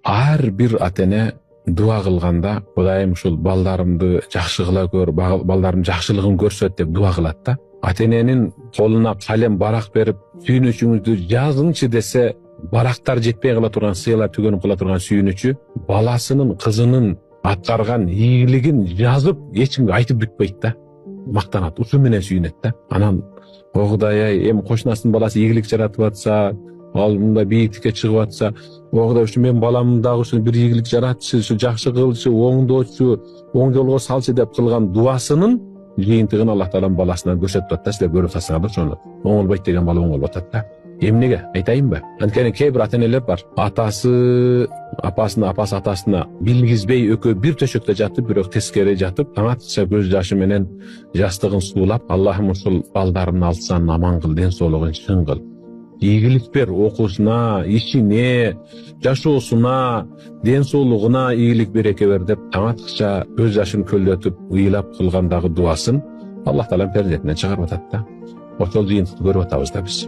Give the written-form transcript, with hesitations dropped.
Ар бир ата-эне дуа кылганда Кудайым ушул балдарымды жакшы кыла көр, балдарым жакшылыгын көрсөт деп дуа кылат да. Ата-эненин колуна калем барак берип, сүйүнүчүңүздү жазыңчы десе, барактар жетпей кала турган, сыйлар түгөнүп кала турган сүйүнүчү баласынын, кызынын аткарган ийгилигин жазып, эч кимге айтып бүтпөйт да. Мактанат, ушу менен сүйүнөт да. Анан о Кудай, эми кошунасынын баласы ийгилик жаратып атса, ал мындай бийиктикке чыгып атса, о Кудай, ушу менин балам дагы ушу бир ийгилик жаратчы, ушу жакшы кылчы, оңдоочу, оң жолго салчы деп кылган дуасынын жыйынтыгын Аллах Тааланын баласына көрсөтүп атат да. Силер көрүп атсаңар ошону. Оңолбойт деген бала оңолуп атат да. Эмнеге? Айтайынбы? Анткени кээ бир ата-энелер бар. Атасы атасына билгизбей экөө бир төшөктө жатып, бирок тескери жатып, таң атса көз жашы менен жастыгын суулап, Аллахым ушул балдарымды алсаң аман кыл, ден соолугун чың кыл. Ийгилик бер, окуусуна, ишине, жашоосуна, ден соолугуна ийгилик береке бер деп таң аткыча көз жашын көлдөтүп, ыйлап кылгандагы дуасын Аллах Тааланын перзентинен чыгарып атат да. Ошол жыйынтыкты көрүп атабыз да биз.